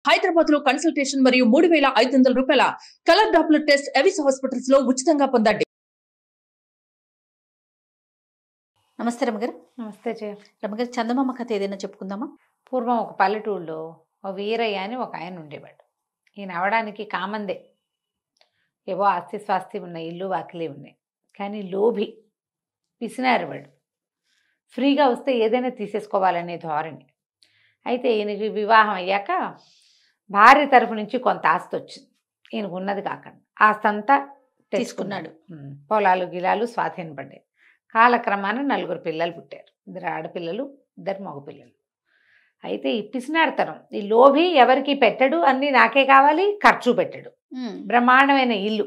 హైదరాబాద్ లో కన్సల్టేషన్ మరియు 3,500 రూపాయల colour Doppler test Avis hospitals లో ఉచితంగా పొందండి. నమస్తే రమగారు. నమస్తే జయ. రమగారు, చందమామ కథ ఏదైనా చెప్పుకుందామా? పూర్వం ఒక పల్లెటూళ్ళలో ఒక వీరయ్య అని ఒక ఆయన ఉండేవాడు. ఈయన అవడానికి కామందే, ఏవో ఆస్తి స్వాస్తి ఉన్నాయి, ఇల్లు వాకిలి ఉన్నాయి. కానీ లోభి, పిసినారివాడు. ఫ్రీగా వస్తే ఏదైనా తీసేసుకోవాలనే ధోరణి. అయితే ఈయనకి వివాహం అయ్యాక భార్య తరఫు నుంచి కొంత ఆస్తి వచ్చింది. ఈయనకు ఉన్నది కాకుండా ఆస్తి అంతా తీసుకున్నాడు. పొలాలు గిలాలు స్వాధీనపడ్డాయి. కాలక్రమాన 4 పిల్లలు పుట్టారు. 2 ఆడపిల్లలు, 2 మగపిల్లలు. అయితే ఈ పిసినారితనం, ఈ లోభి ఎవరికి పెట్టడు, అన్నీ నాకే కావాలి, ఖర్చు పెట్టడు. బ్రహ్మాండమైన ఇల్లు,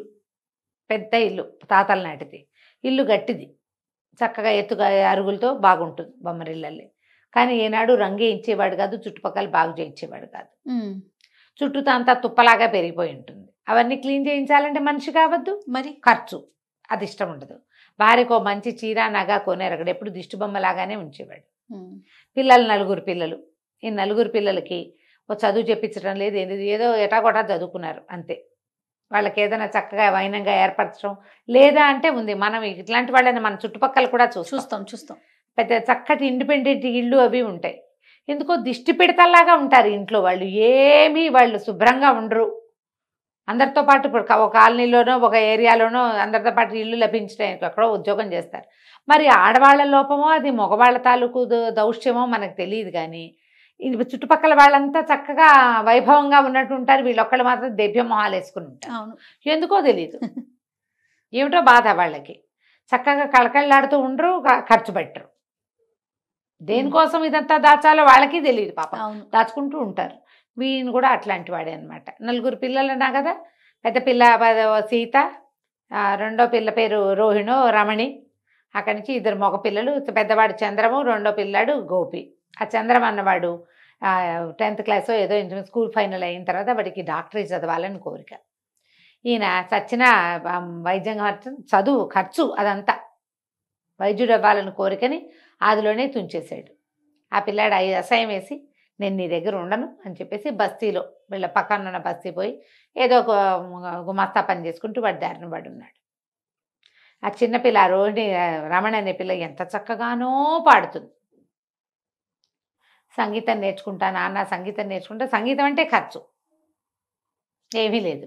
పెద్ద ఇల్లు, తాతల నాటిది ఇల్లు, గట్టిది, చక్కగా ఎత్తుగా అరుగులతో బాగుంటుంది బొమ్మరిల్లల్లి. కానీ ఏనాడు రంగే ఇచ్చేవాడు కాదు, చుట్టుపక్కల బాగు చేయించేవాడు కాదు. చుట్టూతో అంతా తుప్పలాగా పెరిగిపోయి ఉంటుంది. అవన్నీ క్లీన్ చేయించాలంటే మనిషి కావద్దు, మరి ఖర్చు, అది ఇష్టం ఉండదు. భార్యకో మంచి చీర నగ కొనేరు, అక్కడ ఎప్పుడు దిష్టి బొమ్మలాగానే ఉంచేవాడు. పిల్లలు 4 పిల్లలు. ఈ 4 పిల్లలకి ఓ చదువు చెప్పించడం లేదు, ఏదో ఎటాగొటా చదువుకున్నారు అంతే. వాళ్ళకి ఏదైనా చక్కగా వైనంగా ఏర్పరచడం లేదా అంటే ఉంది. మనం ఇట్లాంటి వాళ్ళని మన చుట్టుపక్కల కూడా చూస్తాం. పెద్ద చక్కటి ఇండిపెండెంట్ ఇళ్ళు అవి ఉంటాయి. ఎందుకో దిష్టి పిడతల్లాగా ఉంటారు ఇంట్లో వాళ్ళు. ఏమీ వాళ్ళు శుభ్రంగా ఉండరు. అందరితో పాటు ఇప్పుడు ఒక కాలనీలోనో ఒక ఏరియాలోనో అందరితో పాటు ఇల్లు లభించడానికి ఎక్కడో ఉద్యోగం చేస్తారు. మరి ఆడవాళ్ళ లోపమో అది మగవాళ్ళ తాలూకు దౌష్ట్యమో మనకు తెలియదు. కానీ చుట్టుపక్కల వాళ్ళంతా చక్కగా వైభవంగా ఉన్నట్టు ఉంటారు. వీళ్ళొక్కళ్ళు మాత్రం దెవ్య మొహాలు వేసుకుని ఉంటారు. ఎందుకో తెలియదు, ఏమిటో బాధ వాళ్ళకి. చక్కగా కళకళలాడుతూ ఉండరు, ఖర్చు పెట్టరు. దేనికోసం ఇదంతా దాచాలో వాళ్ళకి తెలియదు పాపం, దాచుకుంటూ ఉంటారు. వీళ్ళు కూడా అట్లాంటి వాడే అనమాట. 4 పిల్లలు అన్నా కదా. పెద్ద పిల్ల సీత, రెండో పిల్ల పేరు రోహిణో రమణి. అక్కడి నుంచి 2 మగ పిల్లలు, పెద్దవాడు చంద్రము, రెండో పిల్లాడు గోపి. ఆ చంద్రం అన్నవాడు 10th క్లాసో ఏదో స్కూల్ ఫైనల్ అయిన తర్వాత వాడికి డాక్టరేట్ చదవాలని కోరిక. ఈయన చచ్చిన వైద్యం చదువు ఖర్చు అదంతా వైద్యుడు అవ్వాలని కోరికని అందులోనే తుంచేశాడు. ఆ పిల్లాడు అసహ్యం వేసి, నేను నీ దగ్గర ఉండను అని చెప్పేసి బస్తీలో వీళ్ళ పక్కన ఉన్న బస్తీ పోయి ఏదో ఒక గుమాస్తా పని చేసుకుంటూ వాడి దారిన వాడు ఉన్నాడు. ఆ చిన్నపిల్ల రోహిణి రమణ అనే పిల్ల ఎంత చక్కగానో పాడుతుంది. సంగీతం నేర్చుకుంటా నాన్న, సంగీతం నేర్చుకుంటా. సంగీతం అంటే ఖర్చు ఏమీ లేదు.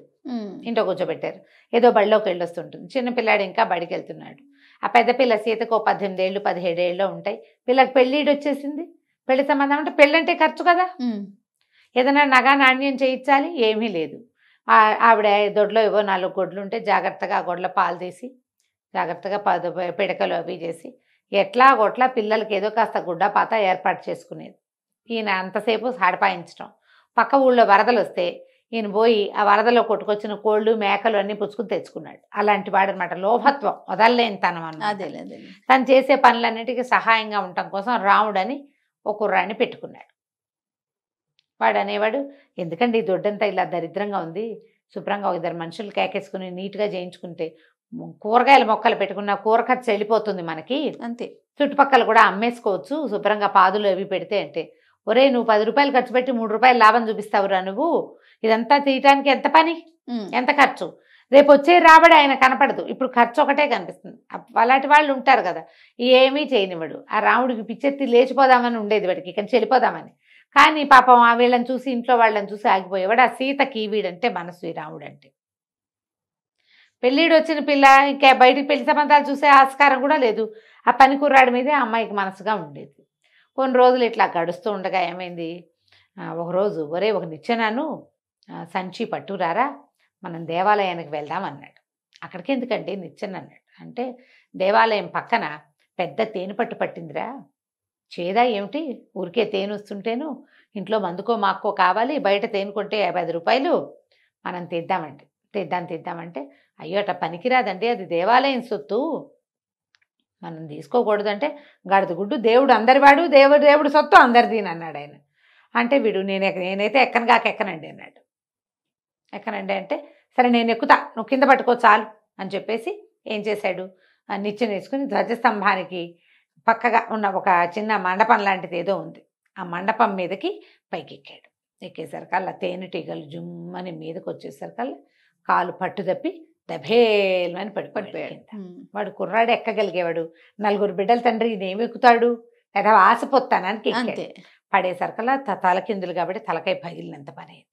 ఇంట్లో కూర్చోబెట్టారు. ఏదో బడిలోకి వెళ్ళొస్తుంటుంది. చిన్నపిల్లాడు ఇంకా బడికి వెళ్తున్నాడు. ఆ పెద్ద పిల్ల సీతకు 18 ఏళ్ళు 17 ఏళ్ళు ఉంటాయి. పిల్లకి పెళ్ళిడు వచ్చేసింది. పెళ్లి సంబంధం అంటే పెళ్ళంటే ఖర్చు కదా. ఏదైనా నగ నాణ్యం చేయించాలి, ఏమీ లేదు. ఆవిడ దొడ్లో ఏవో 4 గొడ్లు ఉంటే జాగ్రత్తగా ఆ గొడ్ల పాలు తీసి జాగ్రత్తగా పిడకలు అవి చేసి ఎట్లా గొట్లా పిల్లలకి ఏదో కాస్త గుడ్డ పాత ఏర్పాటు చేసుకునేది. ఈయన అంతసేపు సాడపాయించడం. పక్క ఊళ్ళో వరదలు వస్తే ఈయన పోయి ఆ వరదలో కొట్టుకొచ్చిన కోళ్ళు మేకలు అన్నీ పుచ్చుకుని తెచ్చుకున్నాడు. అలాంటి వాడు అనమాట. లోభత్వం, వదలలేని తనం అన్నమాట. తను చేసే పనులన్నిటికీ సహాయంగా ఉండటం కోసం రాముడని ఒక కుర్రాన్ని పెట్టుకున్నాడు. వాడు అనేవాడు, ఎందుకండి ఈ దొడ్డంతా ఇలా దరిద్రంగా ఉంది, శుభ్రంగా 2 మనుషులు కేకేసుకుని నీట్గా చేయించుకుంటే కూరగాయల మొక్కలు పెట్టుకున్న కూర ఖర్చు వెళ్ళిపోతుంది మనకి, అంతే. చుట్టుపక్కల కూడా అమ్మేసుకోవచ్చు శుభ్రంగా పాదులు అవి పెడితే. అంటే ఒరే, నువ్వు 10 రూపాయలు ఖర్చు పెట్టి 3 రూపాయలు లాభం చూపిస్తావురా నువ్వు. ఇదంతా తీయటానికి ఎంత పని, ఎంత ఖర్చు. రేపు వచ్చే రాబడి ఆయన కనపడదు, ఇప్పుడు ఖర్చు ఒకటే కనిపిస్తుంది. అలాంటి వాళ్ళు ఉంటారు కదా, ఏమీ చేయనివాడు. ఆ రాముడికి పిచ్చెత్తి లేచిపోదామని ఉండేది వాడికి, ఇక్కడ చెడిపోదామని. కానీ పాపం ఆ వీళ్ళని చూసి, ఇంట్లో వాళ్ళని చూసి ఆగిపోయేవాడు. ఆ సీతకి వీడంటే మనసు, ఈ రాముడు అంటే. పెళ్ళిడు వచ్చిన పిల్ల ఇంకా బయటికి పెళ్లి సంబంధాలు చూసే ఆస్కారం కూడా లేదు. ఆ పని కుర్రాడి మీదే ఆ అమ్మాయికి మనసుగా ఉండేది. కొన్ని రోజులు ఇట్లా గడుస్తూ ఉండగా ఏమైంది, ఒకరోజు ఒరే ఒక నిచ్చెనాను సంచి పట్టురారా, మనం దేవాలయానికి వెళ్దాం అన్నాడు. అక్కడికి ఎందుకంటే నిచ్చెన అన్నాడు. అంటే దేవాలయం పక్కన పెద్ద తేనె పట్టు పట్టిందిరా, చేదా ఏమిటి, ఊరికే తేనె వస్తుంటేను ఇంట్లో మందుకో మాక్కో కావాలి, బయట తేనె కొంటే 50 రూపాయలు, మనం తీద్దామంటే అయ్యో అట్లా పనికిరాదండి, అది దేవాలయం సొత్తు, మనం తీసుకోకూడదంటే గడద గుడ్డు, దేవుడు అందరివాడు, దేవుడు సొత్తు అందరిది అన్నాడు ఆయన. అంటే వీడు నేనైతే ఎక్కనండి అన్నాడు. ఎక్కనండి అంటే సరే నేను ఎక్కుతా, నువ్వు కింద పట్టుకో చాలు అని చెప్పేసి ఏం చేశాడు, నిచ్చెన వేసుకుని ధ్వజస్తంభానికి పక్కగా ఉన్న ఒక చిన్న మండపం లాంటిది ఏదో ఉంది, ఆ మండపం మీదకి పైకెక్కాడు. ఎక్కేసరికల్లా తేనెటీగలు జుమ్మని మీదకి వచ్చేసరికల్లా కాలు పట్టు తప్పి దభేల్మని పడిపోయాడు. వాడు కుర్రాడు ఎక్కగలిగేవాడు, 4 బిడ్డల తండ్రి ఇదేమి ఎక్కుతాడు లేదా ఆశపోతానానికి అంతే. పడేసరికల్లా తలకిందులు కాబట్టి తలకాయ పగిలినంత పని అయింది.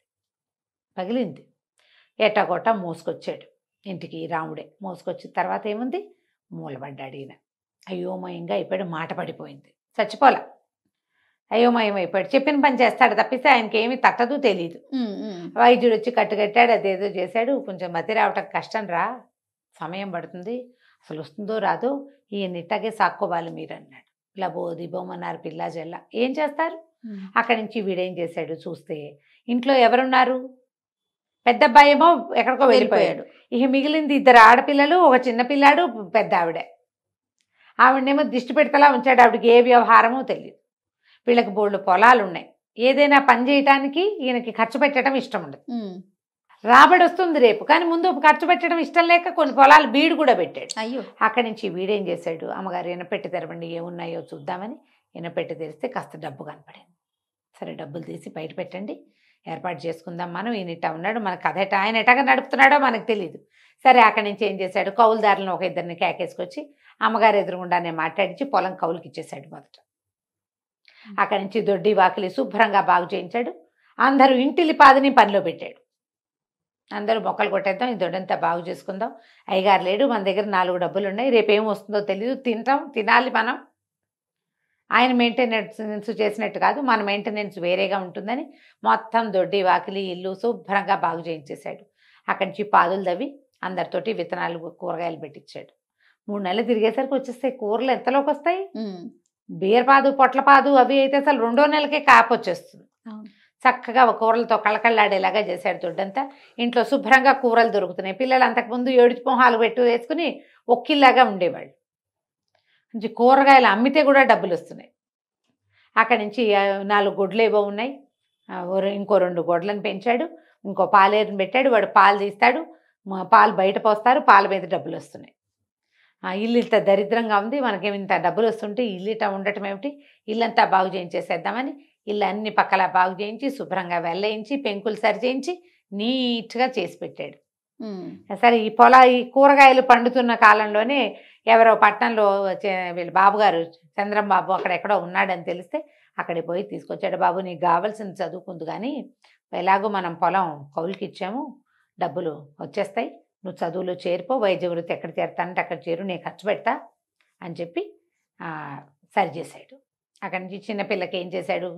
పగిలింది. ఎట్టగొట్ట మోసుకొచ్చాడు ఇంటికి. రాముడే మోసుకొచ్చిన తర్వాత ఏముంది, మూలబడ్డాడు ఈయన. అయోమయంగా అయిపోయాడు, మాట పడిపోయింది. చచ్చిపోలా, అయోమయం అయిపోయాడు. చెప్పిన పని చేస్తాడు తప్పిస్తే ఆయనకి ఏమీ తట్టదు, తెలియదు. వైద్యుడు వచ్చి కట్టుకట్టాడు, అదేదో చేశాడు. కొంచెం మతి రావటం కష్టం రా, సమయం పడుతుంది, అసలు వస్తుందో రాదో, ఈయన ఇట్టాగే సాక్కోవాలి మీరు అన్నాడు. ఇలా బోది బొమ్మన్నారు పిల్ల జల్ల. ఏం చేస్తారు? అక్కడి నుంచి వీడేం చేశాడు చూస్తే, ఇంట్లో ఎవరున్నారు, పెద్ద అబ్బాయి ఏమో ఎక్కడికో వెళ్ళిపోయాడు. ఇక మిగిలింది 2 ఆడపిల్లలు, ఒక చిన్న పిల్లాడు, పెద్ద ఆవిడనేమో దిష్టి పెడతలా ఉంచాడు. ఆవిడకి ఏ వ్యవహారమో తెలియదు. వీళ్ళకి బోళ్ళు పొలాలు ఉన్నాయి. ఏదైనా పని చేయటానికి ఈయనకి ఖర్చు పెట్టడం ఇష్టం ఉండదు. రాబడి వస్తుంది రేపు, కానీ ముందు ఖర్చు పెట్టడం ఇష్టం లేక కొన్ని పొలాలు బీడు కూడా పెట్టాడు. అయ్యో. అక్కడి నుంచి వీడేం చేశాడు, అమ్మగారు ఎనపెట్టి తెరవండి ఏమున్నాయో చూద్దామని ఎనపెట్టి తెరిస్తే కాస్త డబ్బు కనపడింది. సరే డబ్బులు తీసి బయట పెట్టండి, ఏర్పాటు చేసుకుందాం మనం. ఈయన ఇట్టా ఉన్నాడు, మన కథ ఎట్టా, ఆయన ఎట్టగా నడుపుతున్నాడో మనకు తెలియదు. సరే అక్కడి నుంచి ఏం చేశాడు, కౌలుదారులను ఒక 2 కేకేసుకొచ్చి అమ్మగారు ఎదురుగుండానే మాట్లాడించి పొలం కౌలుకి ఇచ్చేశాడు మొదట. అక్కడి నుంచి దొడ్డి వాకిలి శుభ్రంగా బాగు చేయించాడు. అందరూ ఇంటిలి పాదిని పనిలో పెట్టాడు. అందరూ మొక్కలు కొట్టేద్దాం, ఈ దొడ్డంతా బాగు చేసుకుందాం. అయ్యగారు లేడు, మన దగ్గర 4 డబ్బులు ఉన్నాయి, రేపేం వస్తుందో తెలియదు, తినాలి మనం. ఆయన మెయింటెనెన్స్ చేసినట్టు కాదు, మన మెయింటెనెన్స్ వేరేగా ఉంటుందని మొత్తం దొడ్డి వాకిలి ఇల్లు శుభ్రంగా బాగు చేయించేశాడు. అక్కడి నుంచి పాదులు తవ్వి అందరితోటి విత్తనాలు కూరగాయలు పెట్టించాడు. 3 నెలలు తిరిగేసరికి వచ్చేస్తాయి కూరలు. ఎంతలోకి వస్తాయి? బీరపాదు పొట్లపాదు అవి అయితే అసలు 2వ నెలకే కాపు వచ్చేస్తుంది. చక్కగా కూరలతో కళకళ్ళాడేలాగా చేశాడు దొడ్డంతా. ఇంట్లో శుభ్రంగా కూరలు దొరుకుతున్నాయి. పిల్లలు అంతకుముందు 7 మొహాలు వేసుకుని ఒక్కిల్లాగా ఉండేవాళ్ళు. నుంచి కూరగాయలు అమ్మితే కూడా డబ్బులు వస్తున్నాయి. అక్కడి నుంచి 4 గొడ్లు ఏవో ఉన్నాయి, ఇంకో 2 గొడ్లను పెంచాడు, ఇంకో పాలేరుని పెట్టాడు. వాడు పాలు తీస్తాడు, పాలు బయట పోస్తారు, పాల మీద డబ్బులు వస్తున్నాయి. ఇల్లు ఇంత దరిద్రంగా ఉంది, మనకేమి ఇంత డబ్బులు వస్తుంటే ఇల్లు ఇట్లా ఉండటం ఏమిటి, ఇల్లంతా బాగు చేయించేసేద్దామని ఇల్లు అన్ని పక్కల బాగు చేయించి శుభ్రంగా వెళ్ళేయించి పెంకులు సరి చేయించి నీట్గా చేసి పెట్టాడు. సరే ఈ కూరగాయలు పండుతున్న కాలంలోనే ఎవరో పట్టణంలో వీళ్ళ బాబుగారు చంద్రం బాబు అక్కడెక్కడో ఉన్నాడని తెలిస్తే అక్కడికి పోయి తీసుకొచ్చాడు. బాబు నీకు కావాల్సింది చదువుకుందు, కానీ ఎలాగో మనం పొలం కౌలుకి ఇచ్చాము, డబ్బులు వచ్చేస్తాయి, నువ్వు చదువులో చేరిపో, వైద్య వృత్తి ఎక్కడ చేరుతానంటే అక్కడ చేరు, నేను ఖర్చు పెడతా అని చెప్పి సరిచేశాడు. అక్కడి నుంచి చిన్నపిల్లకి ఏం చేశాడు,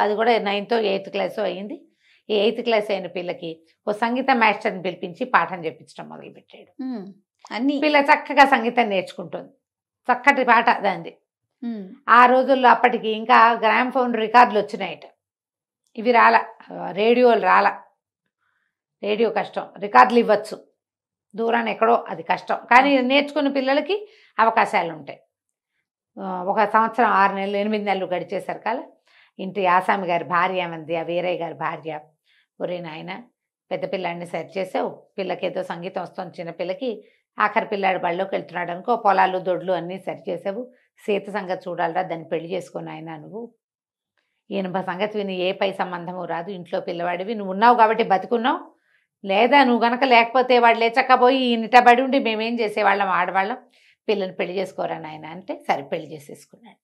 అది కూడా 9th or 8th క్లాస్ అయ్యింది. ఈ 8th క్లాస్ అయిన పిల్లకి ఓ సంగీత మాస్టర్ని పిలిపించి పాఠం చెప్పించడం మొదలుపెట్టాడు. అన్ని పిల్ల చక్కగా సంగీతం నేర్చుకుంటుంది, చక్కటి పాట దాంది. ఆ రోజుల్లో అప్పటికి ఇంకా గ్రామ్ఫోన్ రికార్డులు వచ్చినాయట. ఇవి రేడియోలు రేడియో కష్టం, రికార్డులు ఇవ్వచ్చు దూరాన్ని ఎక్కడో, అది కష్టం. కానీ నేర్చుకున్న పిల్లలకి అవకాశాలు ఉంటాయి. 1 సంవత్సరం 6 నెలలు 8 నెలలు గడిచేసరికల్లా ఇంటి ఆసామి గారి భార్య మంది, ఆ వీరయ్య గారి భార్య, ఒరే నాయన పెద్ద పిల్లాడిని సరి చేసావు, పిల్లకి ఏదో సంగీతం వస్తుంది, చిన్నపిల్లకి ఆఖరి పిల్లాడు బళ్ళోకి వెళ్తున్నాడు అనుకో, పొలాలు దొడ్లు అన్నీ సరి చేసావు, సీత సంగతి చూడాలరా, దాన్ని పెళ్లి చేసుకుని ఆయన నువ్వు, ఈయన సంగతి విని ఏ పై సంబంధము రాదు, ఇంట్లో పిల్లవాడివి, నువ్వు ఉన్నావు కాబట్టి బతుకున్నావు, లేదా నువ్వు గనక లేకపోతే వాడు లేచక్కపోయి ఈయనటబడి ఉండి మేమేం చేసేవాళ్ళం, ఆడవాళ్ళం, పిల్లని పెళ్లి చేసుకోరా నాయన అంటే సరే పెళ్లి చేసేసుకున్నాడు.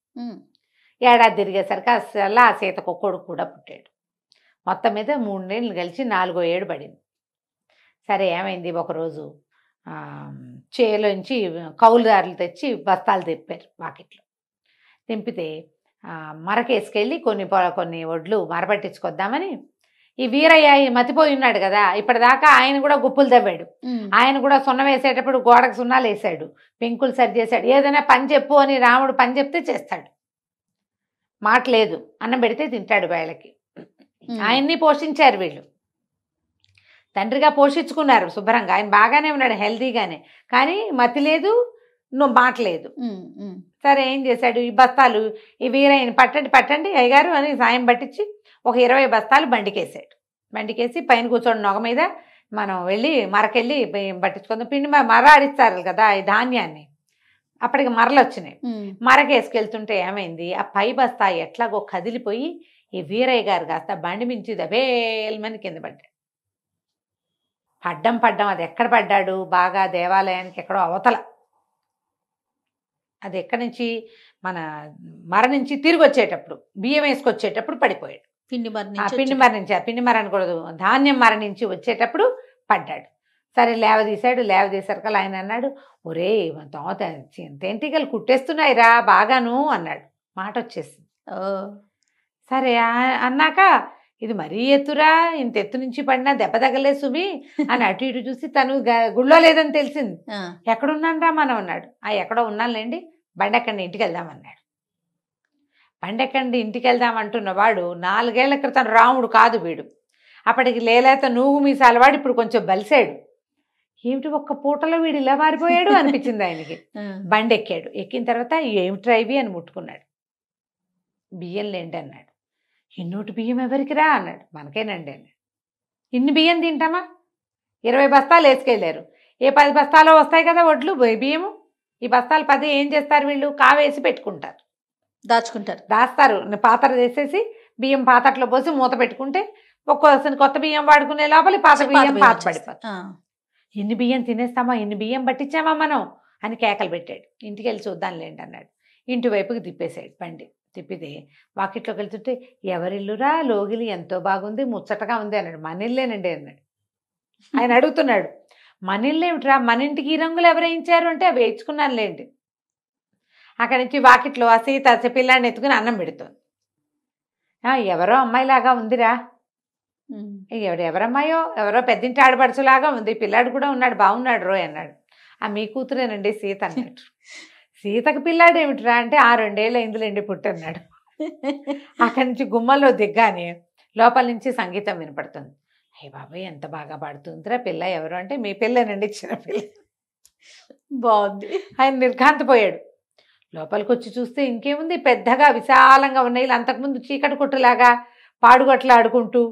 ఏడాది తిరిగేసరికి అసలు ఆ సీతకు కొడుకు కూడా పుట్టాడు. మొత్తం మీద 3 నెలలు కలిసి 4వ ఏడు పడింది. సరే ఏమైంది, ఒకరోజు చేలోంచి కౌలుదారులు తెచ్చి బస్తాలు తెప్పారు వాకిట్లో. తెంపితే మరకేసుకెళ్ళి కొన్ని వడ్లు మరపట్టించుకొద్దామని ఈ వీరయ్య మతిపోయి ఉన్నాడు కదా, ఇప్పటిదాకా ఆయన కూడా గుప్పులు తవ్వాడు, ఆయన కూడా సున్నం వేసేటప్పుడు గోడకు సున్నాలు వేసాడు, పెంకులు సరి చేశాడు. ఏదైనా పని చెప్పు అని రాముడు పని చెప్తే చేస్తాడు, మాట లేదు, అన్నం పెడితే తింటాడు. వేళకి ఆయన్ని పోషించారు వీళ్ళు, తండ్రిగా పోషించుకున్నారు శుభ్రంగా. ఆయన బాగానే ఉన్నాడు, హెల్తీగానే, కానీ మతి లేదు, మాట లేదు. సరే ఏం చేశాడు, ఈ బస్తాలు ఈ వీరయ్యని పట్టండి అయ్యగారు అని సాయం పట్టించి ఒక 20 బస్తాలు బండికేసాడు. బండికేసి పైన కూర్చోండి నొగ మీద, మనం వెళ్ళి మరకెళ్ళి పట్టించుకుందాం. పిండి మర ఆడిస్తారు కదా ఈ ధాన్యాన్ని, అప్పటికి మరలు వచ్చినాయి. మరకేసుకెళ్తుంటే ఏమైంది, ఆ పై బస్తా ఎట్లాగో కదిలిపోయి ఈ వీరయ్య గారు కాస్త బండి మించి దబేల్మని కింద పడ్డాడు. పడ్డం అది ఎక్కడ పడ్డాడు? బాగా దేవాలయానికి ఎక్కడో అవతల, అది ఎక్కడి నుంచి మన మరణించి తిరిగి వచ్చేటప్పుడు బియ్యం వేసుకొచ్చేటప్పుడు పడిపోయాడు. పిండి మర అనకూడదు, ధాన్యం మరణించి వచ్చేటప్పుడు పడ్డాడు. సరే లేవదీశారు కదా. ఆయన అన్నాడు, ఒరే తేంటికలు కుట్టేస్తున్నాయిరా బాగాను అన్నాడు. మాట వచ్చేసింది. సరే అన్నాక, ఇది మరీ ఎత్తురా, ఇంత ఎత్తు నుంచి పడినా దెబ్బ తగలే సుమి అని అటు ఇటు చూసి తను గుళ్ళో లేదని తెలిసింది. ఎక్కడున్నానరా మనం అన్నాడు. ఎక్కడో ఉన్నానులేండి, బండి ఎక్కండి ఇంటికి వెళ్దామన్నాడు. బండి ఎక్కండి ఇంటికి వెళ్దామంటున్న వాడు 4 ఏళ్ల క్రితం రాముడు కాదు వీడు. అప్పటికి లేలేత నువ్వు మీసాలవాడు ఇప్పుడు కొంచెం బలిసాడు. ఏమిటి ఒక్క పూటలో వీడు ఇలా మారిపోయాడు అనిపించింది ఆయనకి. బండి ఎక్కాడు. ఎక్కిన తర్వాత ఏమిట్రా ఇవి అని ముట్టుకున్నాడు. బియ్యం లేండి అన్నాడు. ఇన్నోటి బియ్యం ఎవరికిరా అన్నాడు. మనకేనండి అన్నాడు. ఇన్ని బియ్యం తింటామా? 20 బస్తాలు వేసుకెళ్ళారు. ఏ 10 బస్తాలో వస్తాయి కదా వడ్లు బియ్యము. ఈ బస్తాలు 10 ఏం చేస్తారు వీళ్ళు? కావేసి పెట్టుకుంటారు, దాస్తారు. పాత్ర చేసేసి బియ్యం పాత్రలో పోసి మూత పెట్టుకుంటే ఒక్కోసారి కొత్త బియ్యం వాడుకునే లోపల పాత బియ్యం పాత పడిపోతుంది. ఎన్ని బియ్యం తినేస్తామా, ఎన్ని బియ్యం పట్టించామా మనం అని కేకలు పెట్టాడు. ఇంటికి వెళ్ళి చూద్దాంలేండి అన్నాడు. ఇంటి వైపుకి తిప్పేశాడు బండి. తిప్పితే వాకిట్లోకి వెళ్తుంటే, ఎవరిల్లురా లోగిలి ఎంతో బాగుంది, ముచ్చటగా ఉంది అన్నాడు. మన ఇల్లేనండి అన్నాడు. ఆయన అడుగుతున్నాడు, మన ఇల్లు ఏమిట్రా, మన ఇంటికి ఈ రంగులు ఎవరు వేయించారు అంటే, అవి వేయించుకున్నానులేండి. అక్కడి నుంచి వాకిట్లో ఆ సీత పిల్లాడిని ఎత్తుకుని అన్నం పెడుతుంది. ఎవరో అమ్మాయిలాగా ఉందిరా. ఎవరమ్మాయో, ఎవరో పెద్దింటి ఆడపడుచులాగా ఉంది, పిల్లాడు కూడా ఉన్నాడు, బాగున్నాడు రోయ్ అన్నాడు. మీ కూతురేనండి సీత అన్నట్టు. సీతకు పిల్లాడు ఏమిట్రా అంటే, 2 ఏళ్ళు అయిందిలేండి పుట్టన్నాడు. అక్కడి నుంచి గుమ్మలో దిగ్గానే లోపల నుంచి సంగీతం వినపడుతుంది. అయ్య బాబాయ్ ఎంత బాగా పాడుతుందిరా పిల్ల, ఎవరు అంటే, మీ పిల్లనండి, ఇచ్చిన పిల్ల. బాగుంది. ఆయన నిర్ఘాంతపోయాడు. లోపలికి వచ్చి చూస్తే ఇంకేముంది, పెద్దగా విశాలంగా ఉన్నాయి. అంతకుముందు చీకటి కొట్టులాగా పాడుగట్లు ఆడుకుంటూ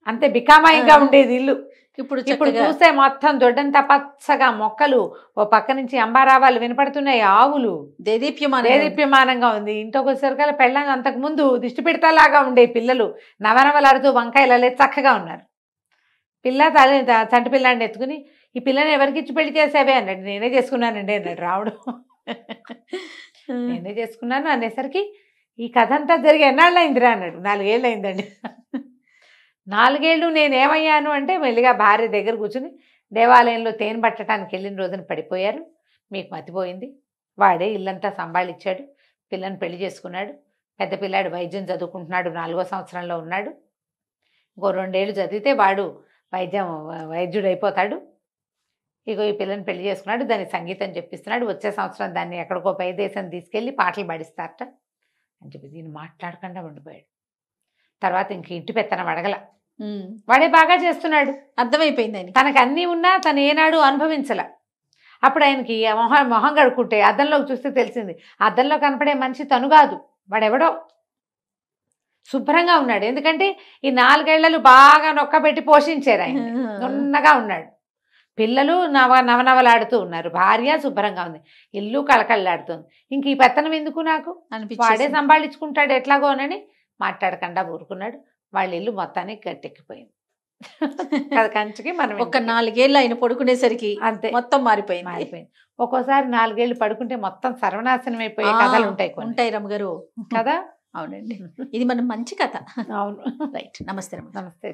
అంతే బికామాయిగా ఉండేది ఇల్లు. ఇప్పుడు చూస్తే మొత్తం దొడ్డంతా పచ్చగా మొక్కలు, ఓ పక్క నుంచి అంబారావాలు వినపడుతున్నాయి, ఆవులు, దేదీప్యమానంగా ఉంది. ఇంట్లోకి వచ్చేసరికల పెళ్ళంగా అంతకుముందు దిష్టి పెడతాలాగా ఉండే పిల్లలు నవనవలాడుతూ వంకాయలలే చక్కగా ఉన్నారు. పిల్ల చంటి పిల్లాడిని ఎత్తుకుని, ఈ పిల్లని ఎవరికి ఇచ్చి పెళ్లి చేసావే అన్నాడు. నేనే చేసుకున్నానండి అన్నాడు రావుడు. నేనే చేసుకున్నాను అనేసరికి, ఈ కథ అంతా జరిగి ఎన్నాళ్ళు అయిందిరా అన్నాడు. 4 ఏళ్ళు అయిందండి. 4 ఏళ్ళు నేనేమయ్యాను అంటే, మెల్లిగా భార్య దగ్గర కూర్చుని దేవాలయంలో తేనె పట్టడానికి వెళ్ళిన రోజున పడిపోయారు, మీకు మతిపోయింది. వాడే ఇల్లంతా సంభాళించాడు, పిల్లని పెళ్లి చేసుకున్నాడు. పెద్ద పిల్లాడు వైద్యం చదువుకుంటున్నాడు, 4వ సంవత్సరంలో ఉన్నాడు. ఇంకో 2 ఏళ్ళు చదివితే వాడు వైద్యుడు అయిపోతాడు. ఇగో ఈ పిల్లని పెళ్లి చేసుకున్నాడు, దానికి సంగీతం చెప్పిస్తున్నాడు. వచ్చే సంవత్సరం దాన్ని ఎక్కడికో పై దేశం తీసుకెళ్ళి పాటలు పాడిస్తారట అని చెప్పి దీన్ని మాట్లాడకుండా ఉండిపోయాడు. తర్వాత ఇంక ఇంటి పెత్తనం అడగల, వాడే బాగా చేస్తున్నాడు, అర్థమైపోయింది ఆయన. తనకు అన్నీ ఉన్నా తను ఏనాడు అనుభవించల. అప్పుడు ఆయనకి మొహం కడుక్కుంటే అద్దంలోకి చూస్తే తెలిసింది, అద్దంలో కనపడే మనిషి తను కాదు, వాడెవడో. శుభ్రంగా ఉన్నాడు, ఎందుకంటే ఈ 4 ఏళ్లలో బాగా నొక్కబెట్టి పోషించారు ఆయన. నున్నగా ఉన్నాడు, పిల్లలు నవనవలాడుతూ ఉన్నారు, భార్య శుభ్రంగా ఉంది, ఇల్లు కళకళలాడుతుంది. ఇంక ఈ పెత్తనం ఎందుకు నాకు వాడే సంభాళించుకుంటాడు ఎట్లాగోనని మాట్లాడకుండా ఊరుకున్నాడు. వాళ్ళ ఇల్లు మొత్తానికి గట్టెక్కిపోయింది. కంచికి మనం ఒక 4 ఏళ్ళు ఆయన పడుకునేసరికి అంతే మొత్తం మారిపోయింది. ఒక్కోసారి 4 ఏళ్ళు పడుకుంటే మొత్తం సర్వనాశనం అయిపోయే కథలు ఉంటాయి రమ్మగారు కదా. అవునండి, ఇది మనం మంచి కథ. అవును. రైట్. నమస్తే. నమస్తే.